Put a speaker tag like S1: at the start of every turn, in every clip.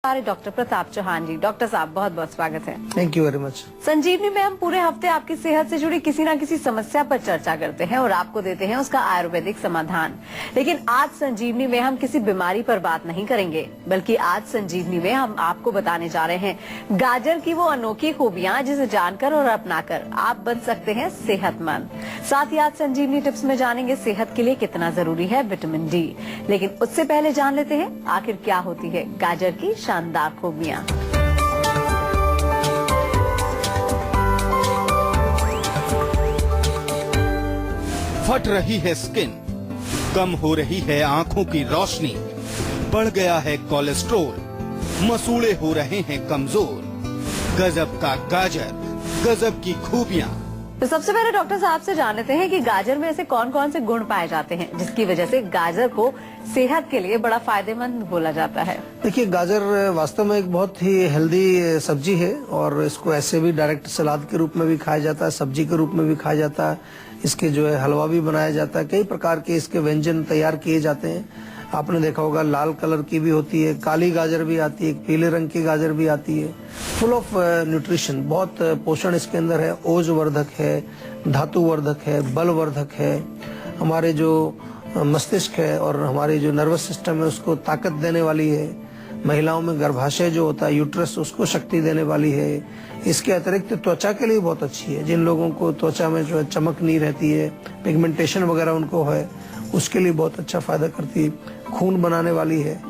S1: हमारे doctor Pratap Chauhan ji. Doctor साहब बहुत बहुत स्वागत है।
S2: Thank you very much.
S1: Sanjeevani में हम पूरे हफ्ते आपकी सेहत से जुड़ी किसी न किसी समस्या पर चर्चा करते हैं और आपको देते हैं उसका आयुर्वेदिक समाधान। लेकिन आज संजीवनी में हम किसी बीमारी पर बात नहीं करेंगे, बल्कि आज संजीवनी में हम आपको बताने जा रहे हैं गाजर की वो अनोखी खूबियां जिसे जानकर और अपनाकर आप बन सकते हैं सेहतमंद। साथ ही आज संजीवनी टिप्स में जानेंगे सेहत के लिए कितना जरूरी है विटामिन डी। लेकिन उससे पहले जान लेते हैं आखिर क्या होती है गाजर की शानदार खूबियां।
S3: फट रही है स्किन, कम हो रही है आंखों की रोशनी, बढ़ गया है कोलेस्ट्रॉल, मसूड़े हो रहे हैं कमजोर। गजब का गाजर, गजब की खूबियां।
S1: तो सबसे पहले डॉक्टर साहब से जान लेते हैं कि गाजर में ऐसे कौन कौन से गुण पाए जाते हैं जिसकी वजह से गाजर को सेहत के लिए बड़ा फायदेमंद बोला जाता है।
S2: देखिए, गाजर वास्तव में एक बहुत ही हेल्दी सब्जी है और इसको ऐसे भी डायरेक्ट सलाद के रूप में भी खाया जाता है, सब्जी के रूप में भी खाया जाता है। इसके जो है हलवा भी बनाया जाता है, कई प्रकार के इसके व्यंजन तैयार किए जाते हैं। आपने देखा होगा लाल कलर की भी होती है, काली गाजर भी आती है, पीले रंग की गाजर भी आती है। फुल ऑफ न्यूट्रिशन, बहुत पोषण इसके अंदर है, ओजवर्धक है, धातुवर्धक है, बलवर्धक है। हमारे जो मस्तिष्क है और हमारी जो नर्वस सिस्टम है उसको ताकत देने वाली है। महिलाओं में गर्भाशय जो होता है यूट्रस, उसको शक्ति देने वाली है। इसके अतिरिक्त त्वचा के लिए बहुत अच्छी है। जिन लोगों को त्वचा में जो है चमक नहीं रहती है, पिगमेंटेशन वगैरह उनको है, उसके लिए बहुत अच्छा फायदा करती है। खून बनाने वाली है,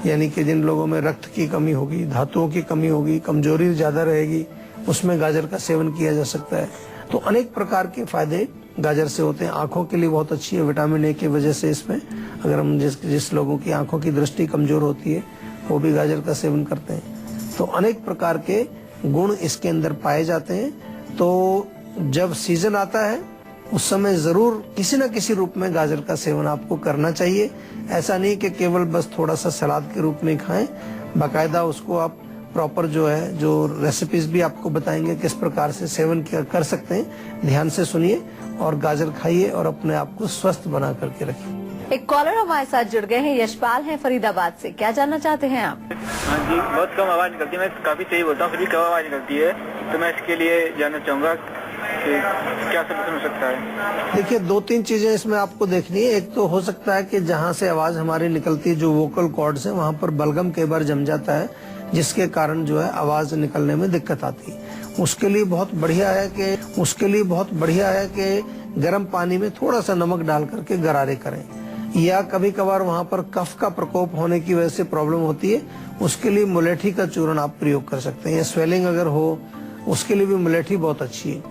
S2: यानी कि जिन लोगों में रक्त की कमी होगी, धातुओं की कमी होगी, कमजोरी ज्यादा रहेगी, उसमें गाजर का सेवन किया जा सकता है। तो अनेक प्रकार के फायदे गाजर से होते हैं। आंखों के लिए बहुत अच्छी है, विटामिन ए की वजह से इसमें अगर हम जिस लोगों की आंखों की दृष्टि कमजोर होती है वो भी गाजर का सेवन करते हैं। तो अनेक प्रकार के गुण इसके अंदर पाए जाते हैं। तो जब सीजन आता है उस समय जरूर किसी न किसी रूप में गाजर का सेवन आपको करना चाहिए। ऐसा नहीं कि केवल बस थोड़ा सा सलाद के रूप में खाएं, बाकायदा उसको आप प्रॉपर जो है, जो रेसिपीज भी आपको बताएंगे किस प्रकार से सेवन कर सकते हैं, ध्यान से सुनिए और गाजर खाइए और अपने आप को स्वस्थ बना करके रखिए।
S1: एक कॉलर हमारे साथ जुड़ गए हैं, यशपाल हैं फरीदाबाद से। क्या जानना चाहते हैं आप?
S4: हाँ जी, बहुत कम आवाज निकलती है। मैं काफी तेज बोलता हूँ, फिर भी कम आवाज निकलती है। तो मैं इसके लिए जानना चाहूंगा कि क्या सलूशन हो सकता है।
S2: देखिए, दो तीन चीजें इसमें आपको देखनी है। एक तो हो सकता है कि जहाँ से आवाज हमारी निकलती है, जो वोकल कॉर्ड्स है, वहाँ पर बलगम कई बार जम जाता है, जिसके कारण जो है आवाज निकलने में दिक्कत आती है। उसके लिए बहुत बढ़िया है कि गर्म पानी में थोड़ा सा नमक डाल करके गरारे करें। या कभी कभार वहाँ पर कफ का प्रकोप होने की वजह से प्रॉब्लम होती है, उसके लिए मुलेठी का चूर्ण आप प्रयोग कर सकते हैं। या स्वेलिंग अगर हो, उसके लिए भी मुलेठी बहुत अच्छी है।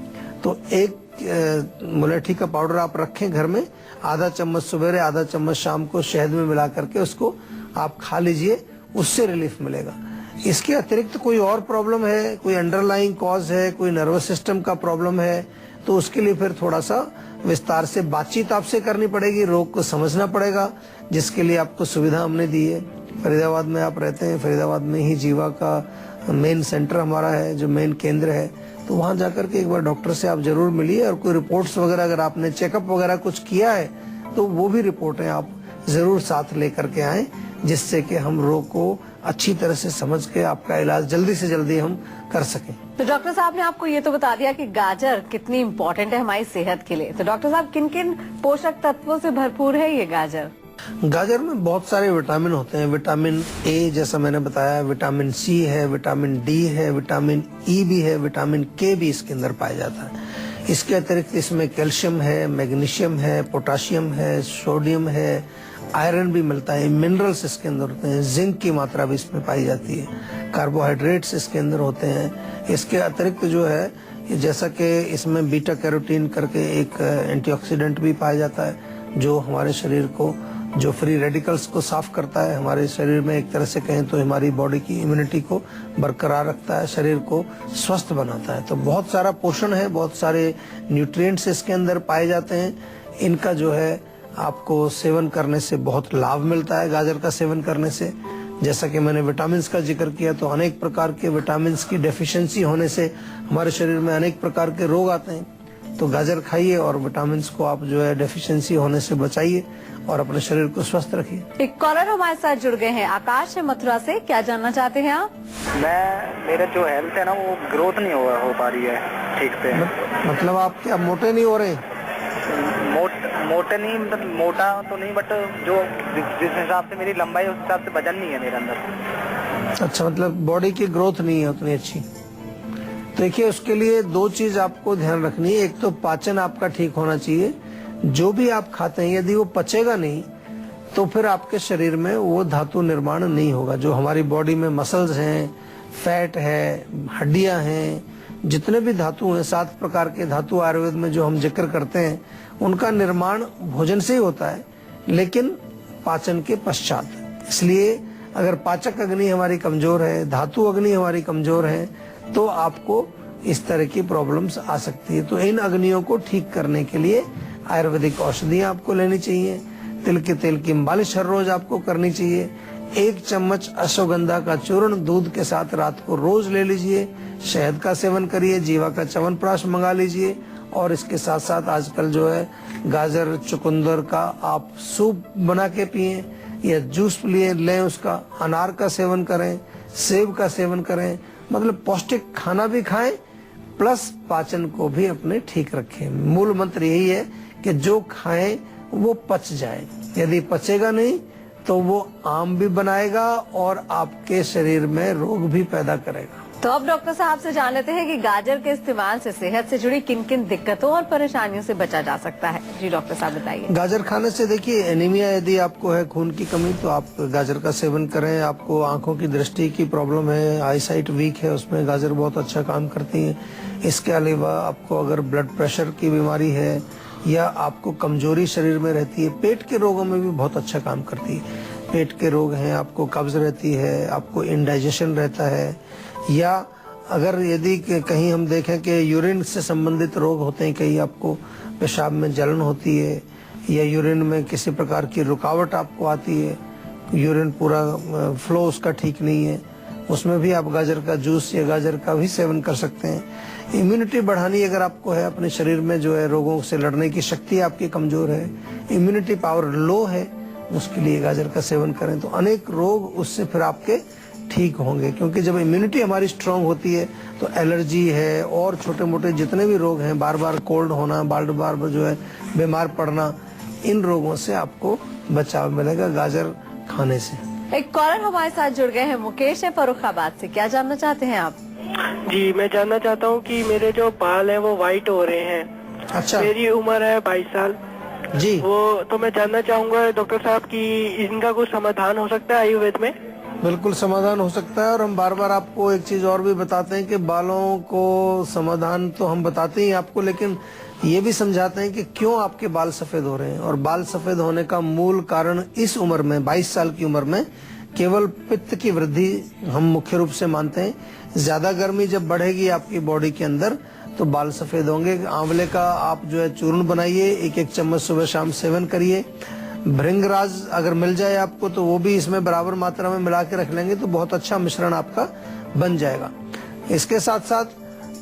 S2: तो एक मुलेठी का पाउडर आप रखें घर में, आधा चम्मच सुबह, आधा चम्मच शाम को शहद में मिला करके उसको आप खा लीजिए, उससे रिलीफ मिलेगा। इसके अतिरिक्त कोई और प्रॉब्लम है, कोई अंडरलाइंग कॉज है, कोई नर्वस सिस्टम का प्रॉब्लम है, तो उसके लिए फिर थोड़ा सा विस्तार से बातचीत आपसे करनी पड़ेगी, रोग को समझना पड़ेगा, जिसके लिए आपको सुविधा हमने दी है। फरीदाबाद में आप रहते हैं, फरीदाबाद में ही जीवा का मेन सेंटर हमारा है, जो मेन केंद्र है। तो वहाँ जाकर के एक बार डॉक्टर से आप जरूर मिलिए और कोई रिपोर्ट्स वगैरह अगर आपने चेकअप वगैरह कुछ किया है तो वो भी रिपोर्टें आप जरूर साथ लेकर के आएं, जिससे कि हम रोग को अच्छी तरह से समझ के आपका इलाज जल्दी से जल्दी हम कर सकें।
S1: तो डॉक्टर साहब ने आपको ये तो बता दिया कि गाजर कितनी इम्पोर्टेंट है हमारी सेहत के लिए। तो डॉक्टर साहब, किन किन पोषक तत्वों से भरपूर है ये गाजर?
S2: गाजर में बहुत सारे विटामिन होते हैं। विटामिन ए जैसा मैंने बताया, विटामिन सी है, विटामिन डी है, विटामिन ई भी है, विटामिन के भी इसके अंदर पाया जाता है। इसके अतिरिक्त इसमें कैल्शियम है, मैग्नीशियम है, पोटाशियम है, सोडियम है, आयरन भी मिलता है। मिनरल्स इसके अंदर होते हैं, जिंक की मात्रा भी इसमें पाई जाती है, कार्बोहाइड्रेट्स इसके अंदर होते हैं। इसके अतिरिक्त जो है, जैसा कि इसमें बीटा कैरोटीन करके एक एंटीऑक्सीडेंट भी पाया जाता है, जो हमारे शरीर को, जो फ्री रेडिकल्स को साफ करता है, हमारे शरीर में एक तरह से कहें तो हमारी बॉडी की इम्यूनिटी को बरकरार रखता है, शरीर को स्वस्थ बनाता है। तो बहुत सारा पोषण है, बहुत सारे न्यूट्रिएंट्स इसके अंदर पाए जाते हैं। इनका जो है आपको सेवन करने से बहुत लाभ मिलता है। गाजर का सेवन करने से, जैसा कि मैंने विटामिन्स का जिक्र किया, तो अनेक प्रकार के विटामिन्स की डेफिशिएंसी होने से हमारे शरीर में अनेक प्रकार के रोग आते हैं। तो गाजर खाइए और विटामिन को आप जो है डेफिशिएंसी होने से बचाइए और अपने शरीर को स्वस्थ रखिए।
S1: एक कॉलर हमारे साथ जुड़ गए हैं, आकाश है मथुरा से। क्या जानना चाहते हैं आप?
S4: मेरा जो हेल्थ है ना वो ग्रोथ नहीं हो पा रही है ठीक से।
S2: मतलब आप क्या मोटे नहीं हो रहे?
S4: मोटे नहीं, मतलब मोटा तो नहीं, बट जो जिस हिसाब से मेरी लंबाई है उस हिसाब से वजन नहीं है मेरे अंदर।
S2: अच्छा, मतलब बॉडी की ग्रोथ नहीं है उतनी अच्छी। देखिए, उसके लिए दो चीज आपको ध्यान रखनी है। एक तो पाचन आपका ठीक होना चाहिए। जो भी आप खाते हैं यदि वो पचेगा नहीं तो फिर आपके शरीर में वो धातु निर्माण नहीं होगा। जो हमारी बॉडी में मसल्स हैं, फैट है, हड्डियां हैं, जितने भी धातु हैं, 7 प्रकार के धातु आयुर्वेद में जो हम जिक्र करते हैं, उनका निर्माण भोजन से ही होता है, लेकिन पाचन के पश्चात। इसलिए अगर पाचक अग्नि हमारी कमजोर है, धातु अग्नि हमारी कमजोर है, तो आपको इस तरह की प्रॉब्लम्स आ सकती है। तो इन अग्नियों को ठीक करने के लिए आयुर्वेदिक औषधियां आपको लेनी चाहिए। तिल के तेल की मालिश हर रोज आपको करनी चाहिए। 1 चम्मच अश्वगंधा का चूर्ण दूध के साथ रात को रोज ले लीजिए। शहद का सेवन करिए, जीवा का च्यवनप्राश मंगा लीजिए, और इसके साथ साथ आजकल जो है गाजर चुकंदर का आप सूप बना के पिए या जूस लें उसका। अनार का सेवन करें, सेब का सेवन करें, मतलब पौष्टिक खाना भी खाएं प्लस पाचन को भी अपने ठीक रखें। मूल मंत्र यही है कि जो खाएं वो पच जाए। यदि पचेगा नहीं तो वो आम भी बनाएगा और आपके शरीर में रोग भी पैदा करेगा।
S1: तो अब डॉक्टर साहब से जान लेते हैं कि गाजर के इस्तेमाल से सेहत से जुड़ी किन किन दिक्कतों और परेशानियों से बचा जा सकता है। जी डॉक्टर साहब बताइए।
S2: गाजर खाने से देखिए, एनीमिया यदि आपको है, खून की कमी, तो आप गाजर का सेवन करें। आपको आंखों की दृष्टि की प्रॉब्लम है, आई साइट वीक है, उसमें गाजर बहुत अच्छा काम करती है। इसके अलावा आपको अगर ब्लड प्रेशर की बीमारी है या आपको कमजोरी शरीर में रहती है, पेट के रोगों में भी बहुत अच्छा काम करती है। पेट के रोग हैं, आपको कब्ज रहती है, आपको इंडाइजेशन रहता है, या अगर यदि कहीं हम देखें कि यूरिन से संबंधित रोग होते हैं, कहीं आपको पेशाब में जलन होती है या यूरिन में किसी प्रकार की रुकावट आपको आती है, यूरिन पूरा फ्लो उसका ठीक नहीं है, उसमें भी आप गाजर का जूस या गाजर का भी सेवन कर सकते हैं। इम्यूनिटी बढ़ानी अगर आपको है, अपने शरीर में जो है रोगों से लड़ने की शक्ति आपकी कमजोर है, इम्यूनिटी पावर लो है, उसके लिए गाजर का सेवन करें तो अनेक रोग उससे फिर आपके ठीक होंगे। क्योंकि जब इम्यूनिटी हमारी स्ट्रांग होती है तो एलर्जी है और छोटे मोटे जितने भी रोग हैं, बार बार कोल्ड होना, बार बार जो है बीमार पड़ना, इन रोगों से आपको बचाव मिलेगा गाजर खाने से।
S1: एक कॉलर हमारे साथ जुड़ गए हैं, मुकेश है फर्रुखाबाद से। क्या जानना चाहते हैं आप?
S5: जी, मैं जानना चाहता हूँ कि मेरे जो बाल हैं वो व्हाइट हो रहे हैं।
S2: अच्छा,
S5: मेरी उम्र है 22 साल
S2: जी।
S5: वो तो मैं जानना चाहूंगा डॉक्टर साहब कि इनका कुछ समाधान हो सकता है आयुर्वेद में?
S2: बिल्कुल समाधान हो सकता है, और हम बार बार आपको एक चीज और भी बताते हैं कि बालों को समाधान तो हम बताते ही आपको, लेकिन ये भी समझाते हैं कि क्यों आपके बाल सफेद हो रहे हैं। और बाल सफेद होने का मूल कारण इस उम्र में, 22 साल की उम्र में, केवल पित्त की वृद्धि हम मुख्य रूप से मानते हैं। ज्यादा गर्मी जब बढ़ेगी आपकी बॉडी के अंदर तो बाल सफेद होंगे। आंवले का आप जो है चूर्ण बनाइए, 1-1 चम्मच सुबह शाम सेवन करिए। भृंगराज अगर मिल जाए आपको तो वो भी इसमें बराबर मात्रा में मिला के रख लेंगे तो बहुत अच्छा मिश्रण आपका बन जाएगा। इसके साथ साथ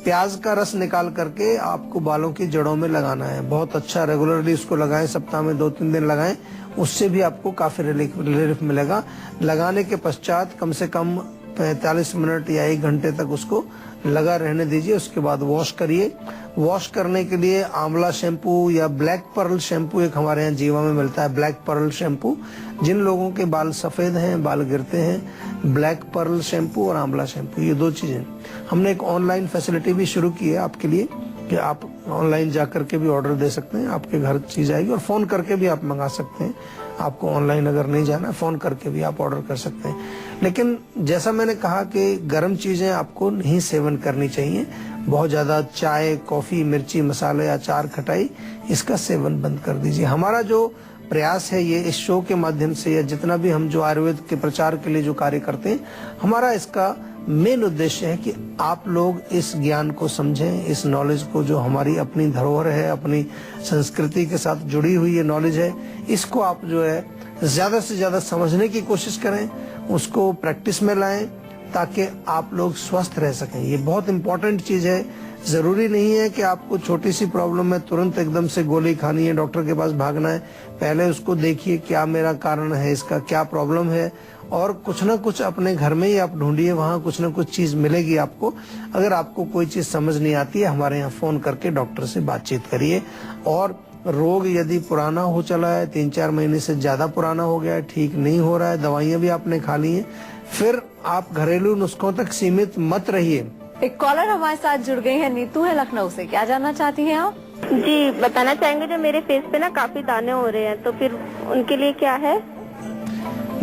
S2: प्याज का रस निकाल करके आपको बालों की जड़ों में लगाना है। बहुत अच्छा रेगुलरली उसको लगाएं, सप्ताह में 2-3 दिन लगाएं, उससे भी आपको काफी रिलीफ मिलेगा। लगाने के पश्चात कम से कम 45 मिनट या 1 घंटे तक उसको लगा रहने दीजिए। उसके बाद वॉश करिए। वॉश करने के लिए आंवला शैम्पू या ब्लैक पर्ल शैम्पू एक हमारे यहाँ जीवा में मिलता है, ब्लैक पर्ल शैम्पू। जिन लोगों के बाल सफेद हैं, बाल गिरते हैं, ब्लैक पर्ल शैम्पू और आंवला शैम्पू, ये 2 चीजें। हमने एक ऑनलाइन फैसिलिटी भी शुरू की है आपके लिए कि आप ऑनलाइन जाकर के भी ऑर्डर दे सकते हैं, आपके घर चीज आएगी, और फोन करके भी आप मंगा सकते हैं। आपको ऑनलाइन अगर नहीं जाना, फोन करके भी आप ऑर्डर कर सकते हैं। लेकिन जैसा मैंने कहा कि गर्म चीजें आपको नहीं सेवन करनी चाहिए। बहुत ज्यादा चाय, कॉफी, मिर्ची, मसाले, अचार, खटाई, इसका सेवन बंद कर दीजिए। हमारा जो प्रयास है ये इस शो के माध्यम से, या जितना भी हम जो आयुर्वेद के प्रचार के लिए जो कार्य करते हैं, हमारा इसका मेन उद्देश्य है कि आप लोग इस ज्ञान को समझें, इस नॉलेज को, जो हमारी अपनी धरोहर है, अपनी संस्कृति के साथ जुड़ी हुई ये नॉलेज है, इसको आप जो है ज्यादा से ज्यादा समझने की कोशिश करें, उसको प्रैक्टिस में लाएं, ताकि आप लोग स्वस्थ रह सकें। ये बहुत इंपॉर्टेंट चीज है। जरूरी नहीं है कि आपको छोटी सी प्रॉब्लम है तुरंत एकदम से गोली खानी है, डॉक्टर के पास भागना है। पहले उसको देखिए क्या मेरा कारण है, इसका क्या प्रॉब्लम है, और कुछ ना कुछ अपने घर में ही आप ढूंढिए, वहाँ कुछ ना कुछ चीज मिलेगी आपको। अगर आपको कोई चीज समझ नहीं आती है, हमारे यहाँ फोन करके डॉक्टर से बातचीत करिए। और रोग यदि पुराना हो चला है, 3-4 महीने से ज्यादा पुराना हो गया है, ठीक नहीं हो रहा है, दवाइयाँ भी आपने खा ली है, फिर आप घरेलू नुस्खों तक सीमित मत रहिए।
S1: एक कॉलर हमारे साथ जुड़ गई है, नीतू है लखनऊ से। क्या जानना चाहती हैं आप?
S6: जी, बताना चाहेंगे जो मेरे फेस पे ना काफी दाने हो रहे हैं, तो फिर उनके लिए क्या है?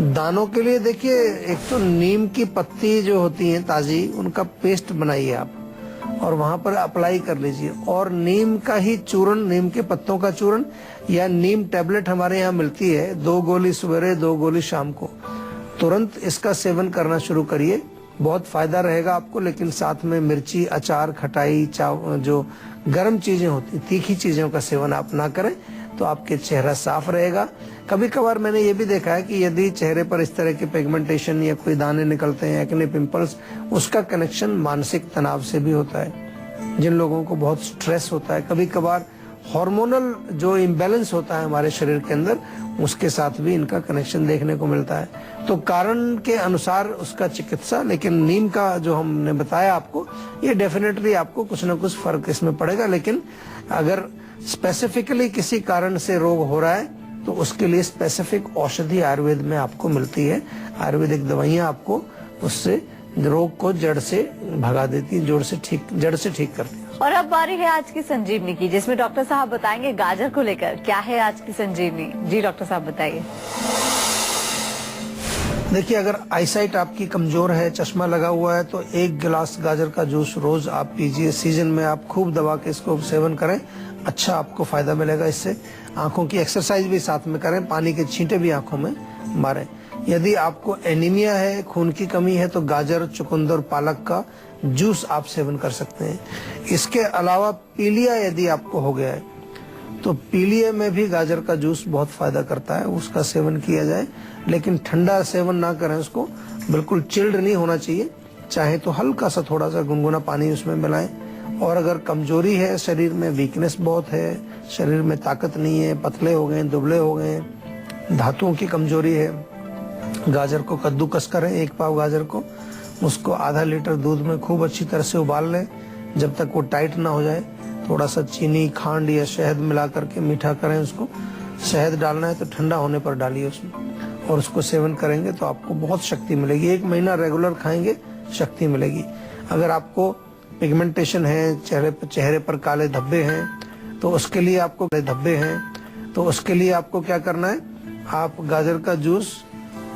S2: दानों के लिए देखिए, एक तो नीम की पत्ती जो होती है ताजी, उनका पेस्ट बनाइए आप और वहां पर अप्लाई कर लीजिए। और नीम का ही चूर्ण, नीम के पत्तों का चूर्ण या नीम टैबलेट हमारे यहाँ मिलती है, 2 गोली सवेरे 2 गोली शाम को। तुरंत इसका सेवन करना शुरू करिए, बहुत फायदा रहेगा आपको। लेकिन साथ में मिर्ची, अचार, खटाई, जो गर्म चीजें होती, तीखी चीजों का सेवन आप ना करें, तो आपके चेहरा साफ रहेगा। कभी कभार मैंने ये भी देखा है कि यदि चेहरे पर इस तरह के पिगमेंटेशन या कोई दाने निकलते हैं, एक्ने, पिंपल्स, उसका कनेक्शन मानसिक तनाव से भी होता है। जिन लोगों को बहुत स्ट्रेस होता है, कभी कभार हार्मोनल जो इम्बैलेंस होता है हमारे शरीर के अंदर, उसके साथ भी इनका कनेक्शन देखने को मिलता है। तो कारण के अनुसार उसका चिकित्सा, लेकिन नीम का जो हमने बताया आपको, ये डेफिनेटली आपको कुछ ना कुछ फर्क इसमें पड़ेगा। लेकिन अगर स्पेसिफिकली किसी कारण से रोग हो रहा है, तो उसके लिए स्पेसिफिक औषधि आयुर्वेद में आपको मिलती है। आयुर्वेदिक दवाइयाँ आपको उससे रोग को जड़ से भगा देती है, जड़ से ठीक करती है।
S1: और अब बारी है आज की संजीवनी की, जिसमें डॉक्टर साहब बताएंगे गाजर को लेकर क्या है आज की संजीवनी। जी डॉक्टर साहब बताइए।
S2: देखिए, अगर आईसाइट आपकी कमजोर है, चश्मा लगा हुआ है, तो 1 गिलास गाजर का जूस रोज आप पीजिए। सीजन में आप खूब दबा के इसको सेवन करें, अच्छा आपको फायदा मिलेगा इससे। आंखों की एक्सरसाइज भी साथ में करें, पानी के छींटे भी आंखों में मारें। यदि आपको एनीमिया है, खून की कमी है, तो गाजर, चुकंदर, पालक का जूस आप सेवन कर सकते हैं। इसके अलावा पीलिया यदि आपको हो गया है, तो पीलिया में भी गाजर का जूस बहुत फायदा करता है, उसका सेवन किया जाए। लेकिन ठंडा सेवन ना करें, उसको बिल्कुल चिल्ड नहीं होना चाहिए। चाहे तो हल्का सा थोड़ा सा गुनगुना पानी उसमें मिलाएं। और अगर कमजोरी है, शरीर में वीकनेस बहुत है, शरीर में ताकत नहीं है, पतले हो गए, दुबले हो गए, धातुओं की कमजोरी है, गाजर को कद्दूकस करें। 1 पाव गाजर को, उसको आधा लीटर दूध में खूब अच्छी तरह से उबाल लें, जब तक वो टाइट ना हो जाए। थोड़ा सा चीनी, खांड या शहद मिला करके मीठा करें उसको। शहद डालना है तो ठंडा होने पर डालिए उसमें, और उसको सेवन करेंगे तो आपको बहुत शक्ति मिलेगी। 1 महीना रेगुलर खाएंगे, शक्ति मिलेगी। अगर आपको पिगमेंटेशन है, चेहरे पर काले धब्बे हैं, तो उसके लिए आपको क्या करना है, आप गाजर का जूस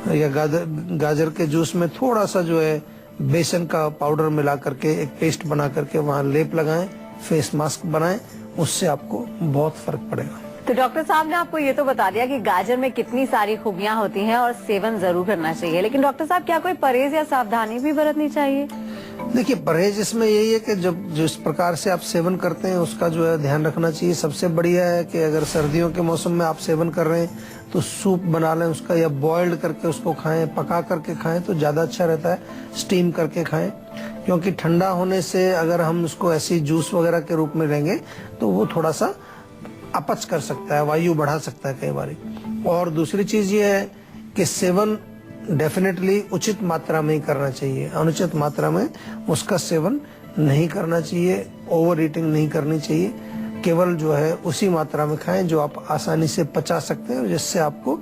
S2: या गाजर के जूस में थोड़ा सा जो है बेसन का पाउडर मिला करके एक पेस्ट बना करके वहाँ लेप लगाएं, फेस मास्क बनाएं, उससे आपको बहुत फर्क पड़ेगा।
S1: तो डॉक्टर साहब ने आपको ये तो बता दिया कि गाजर में कितनी सारी खूबियां होती हैं और सेवन जरूर करना चाहिए, लेकिन डॉक्टर साहब क्या कोई परहेज या सावधानी भी बरतनी चाहिए?
S2: देखिए, परहेज इसमें यही है कि जब जिस प्रकार से आप सेवन करते हैं उसका जो है ध्यान रखना चाहिए। सबसे बढ़िया है कि अगर सर्दियों के मौसम में आप सेवन कर रहे हैं तो सूप बना लें उसका, या बॉइल्ड करके उसको खाएं, पका करके खाएं तो ज्यादा अच्छा रहता है। स्टीम करके खाएं, क्योंकि ठंडा होने से अगर हम उसको ऐसी जूस वगैरह के रूप में लेंगे तो वो थोड़ा सा अपच कर सकता है, वायु बढ़ा सकता है कई बार। और दूसरी चीज ये है कि सेवन डेफिनेटली उचित मात्रा में ही करना चाहिए, अनुचित मात्रा में उसका सेवन नहीं करना चाहिए। ओवर ईटिंग नहीं करनी चाहिए, केवल जो है उसी मात्रा में खाएं जो आप आसानी से पचा सकते हैं, जिससे आपको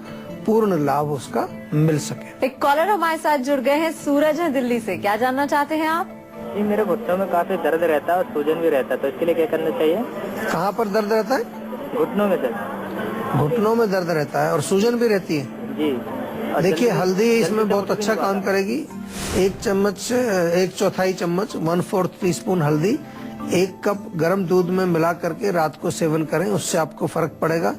S2: पूर्ण लाभ उसका मिल सके।
S1: एक कॉलर हमारे साथ जुड़ गए हैं, सूरज है दिल्ली से। क्या जानना चाहते हैं आप?
S5: जी, मेरे घुटनों में काफी दर्द रहता है और सूजन भी रहता है, तो इसके लिए क्या करना चाहिए?
S2: कहाँ पर दर्द रहता है?
S5: घुटनों में दर्द।
S2: घुटनों में दर्द रहता है और सूजन भी रहती है?
S5: जी।
S2: देखिए, हल्दी इसमें बहुत अच्छा काम करेगी। 1 चौथाई चम्मच 1/4 टीस्पून हल्दी 1 कप गर्म दूध में मिला करके रात को सेवन करें, उससे आपको फर्क पड़ेगा।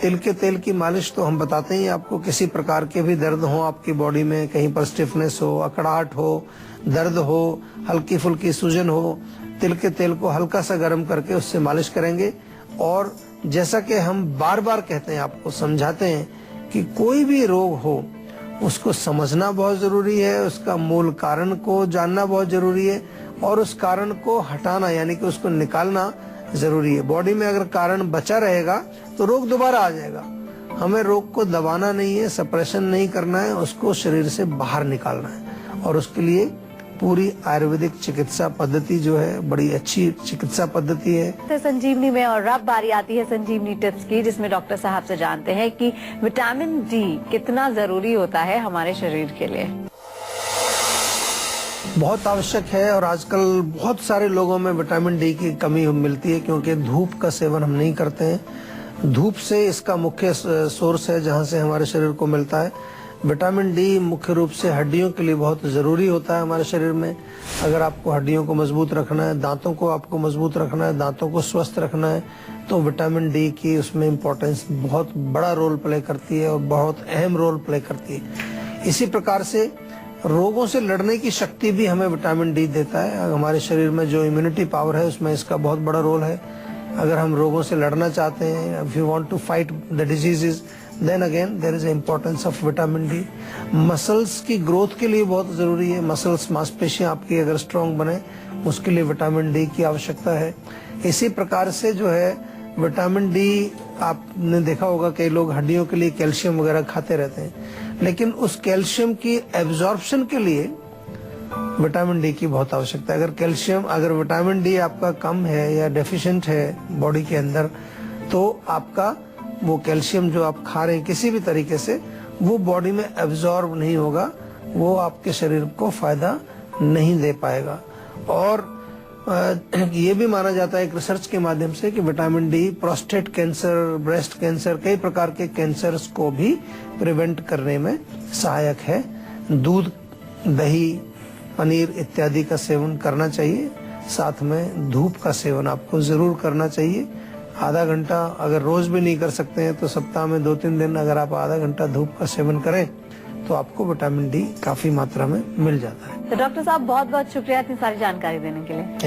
S2: तिल के तेल की मालिश तो हम बताते ही, आपको किसी प्रकार के भी दर्द हो आपकी बॉडी में, कहीं पर स्टिफनेस हो, अकड़ाहट हो, दर्द हो, हल्की फुल्की सूजन हो, तिल के तेल को हल्का सा गर्म करके उससे मालिश करेंगे। और जैसा कि हम बार बार कहते हैं, आपको समझाते हैं कि कोई भी रोग हो उसको समझना बहुत जरूरी है, उसका मूल कारण को जानना बहुत जरूरी है और उस कारण को हटाना यानी कि उसको निकालना जरूरी है। बॉडी में अगर कारण बचा रहेगा तो रोग दोबारा आ जाएगा। हमें रोग को दबाना नहीं है, सप्रेशन नहीं करना है, उसको शरीर से बाहर निकालना है और उसके लिए पूरी आयुर्वेदिक चिकित्सा पद्धति जो है बड़ी अच्छी चिकित्सा पद्धति है।
S1: तो संजीवनी में और अब बारी आती है संजीवनी टिप्स की, जिसमें डॉक्टर साहब से जानते हैं कि विटामिन डी कितना जरूरी होता है हमारे शरीर के लिए।
S2: बहुत आवश्यक है और आजकल बहुत सारे लोगों में विटामिन डी की कमी मिलती है क्योंकि धूप का सेवन हम नहीं करते हैं। धूप से इसका मुख्य सोर्स है जहां से हमारे शरीर को मिलता है। विटामिन डी मुख्य रूप से हड्डियों के लिए बहुत जरूरी होता है हमारे शरीर में। अगर आपको हड्डियों को मजबूत रखना है, दांतों को आपको मजबूत रखना है, दांतों को स्वस्थ रखना है, तो विटामिन डी की उसमें इम्पोर्टेंस बहुत बड़ा रोल प्ले करती है और बहुत अहम रोल प्ले करती है। इसी प्रकार से रोगों से लड़ने की शक्ति भी हमें विटामिन डी देता है। हमारे शरीर में जो इम्यूनिटी पावर है उसमें इसका बहुत बड़ा रोल है। अगर हम रोगों से लड़ना चाहते हैं, if you want to fight the diseases, then again there is importance of vitamin D. Muscles की ग्रोथ के लिए बहुत जरूरी है। मसल्स मांसपेशियां आपकी अगर स्ट्रांग बने उसके लिए विटामिन डी की आवश्यकता है। इसी प्रकार से जो है विटामिन डी आपने देखा होगा कई लोग हड्डियों के लिए कैल्शियम वगैरह खाते रहते हैं, लेकिन उस कैल्शियम की एब्जॉर्प्शन के लिए विटामिन डी की बहुत आवश्यकता है। अगर विटामिन डी आपका कम है या डेफिशिएंट है बॉडी के अंदर, तो आपका वो कैल्शियम जो आप खा रहे हैं किसी भी तरीके से वो बॉडी में एब्जॉर्ब नहीं होगा, वो आपके शरीर को फायदा नहीं दे पाएगा। और ये भी माना जाता है एक रिसर्च के माध्यम से कि vitamin D prostate cancer, breast cancer, कई प्रकार के कैंसर्स को भी प्रिवेंट करने में सहायक है। दूध, दही, पनीर इत्यादि का सेवन करना चाहिए। साथ में धूप का सेवन आपको जरूर करना चाहिए। आधा घंटा, अगर रोज भी नहीं कर सकते हैं तो सप्ताह में 2-3 दिन अगर आप आधा घंटा धूप का सेवन करें तो आपको विटामिन डी काफी मात्रा में मिल जाता है।
S1: तो डॉक्टर साहब बहुत बहुत शुक्रिया इतनी सारी जानकारी देने के लिए।